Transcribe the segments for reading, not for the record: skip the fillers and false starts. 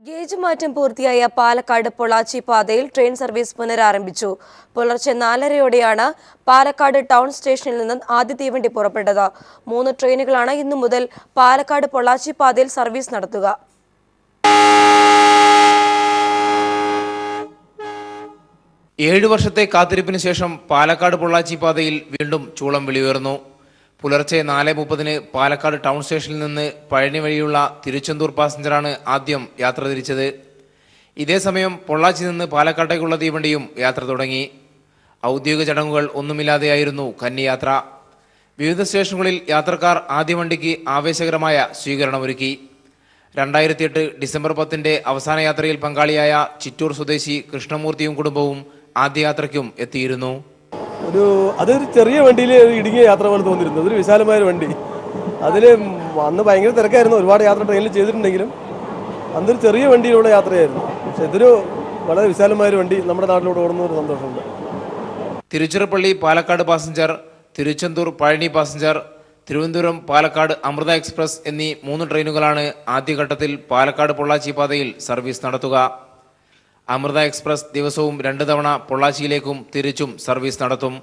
Gauge മാറ്റം പൂർത്തിയായ പാലക്കാട് പൊള്ളാച്ചി പാതയിൽ ട്രെയിൻ സർവീസ് പുനരാരംഭിച്ചു. പുലർച്ചെ 4:30-യോടെയാണ് പാലക്കാട് ടൗൺ സ്റ്റേഷനിൽ നിന്ന് ആദ്യ തീവണ്ടി പുറപ്പെട്ടത്. 3 ട്രെയിനുകളാണ് ഇന്നു മുതൽ പാലക്കാട് പൊള്ളാച്ചി പാതയിൽ സർവീസ് നടത്തുക. ഏഴ് വർഷത്തെ കാത്തിരിപ്പിന് ശേഷം പാലക്കാട് പൊള്ളാച്ചി പാതയിൽ വീണ്ടും ചൂളം വിളിയുയർന്നു. പുലർച്ചെ 4:30-ന് പാലക്കാട് ടൗൺ സ്റ്റേഷനിൽ നിന്ന് പഴനി വഴിയുള്ള തിരുച്ചെന്തൂർ പാസഞ്ചറാണ് ആദ്യം യാത്ര തിരിച്ചത്. ഇതേസമയം പൊള്ളാച്ചി നിന്ന് പാലക്കാട്ടേക്കുള്ള തീവണ്ടിയും യാത്ര തുടങ്ങി. ഔദ്യോഗിക ചടങ്ങുകൾ ഒന്നുമില്ലാതെയായിരുന്നു കന്നിയാത്ര. വിവിധ സ്റ്റേഷനുകളിൽ യാത്രക്കാർ ആദ്യ വണ്ടിക്ക് ആവേശകരമായ സ്വീകരണമൊരുക്കി. 2008 ഡിസംബർ 10-ന്റെ അവസാന യാത്രയിൽ പങ്കാളിയായ ചിറ്റൂർ സ്വദേശി കൃഷ്ണമൂർത്തിയും കുടുംബവും ആദ്യ യാത്രയ്ക്കും എത്തിയിരുന്നു. അതൊരു ചെറിയ വണ്ടിയിൽ ഇടുങ്ങിയ യാത്ര പോലെ തോന്നിയിരുന്നു. അതൊരു വിശാലമായ വണ്ടി. അതിൽ അന്ന് ഭയങ്കര തിരക്കായിരുന്നു. ഒരുപാട് യാത്ര ട്രെയിനിൽ ചെയ്തിട്ടുണ്ടെങ്കിലും അന്നൊരു ചെറിയ വണ്ടിയിലുള്ള യാത്രയായിരുന്നു. പക്ഷെ ഇതൊരു വളരെ വിശാലമായ വണ്ടി നമ്മുടെ നാട്ടിലൂടെ ഓടുന്ന ഒരു സന്തോഷമുണ്ട്. Tiruchirappalli Palakkad passenger, Tiruchendur Palani passenger, Thiruvananthapuram Palakkad Amrita express എന്നീ 3 ട്രെയിനുകളാണ് ആദ്യഘട്ടത്തിൽ പാലക്കാട് പൊള്ളാച്ചി പാതയിൽ സർവീസ് നടത്തുക. അമൃത എക്സ്പ്രസ് ദിവസവും 2 തവണ പൊള്ളാച്ചിയിലേക്കും തിരിച്ചും സർവീസ് നടത്തും.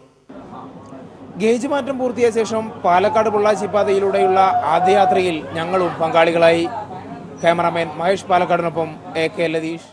ഗേജ് മാറ്റം പൂർത്തിയായ ശേഷം പാലക്കാട് പൊള്ളാച്ചി പാതയിലൂടെയുള്ള ആദ്യ യാത്രയിൽ ഞങ്ങളും പങ്കാളികളായി. ക്യാമറാമാൻ മഹേഷ് പാലക്കാടിനൊപ്പം AK ലതീഷ്.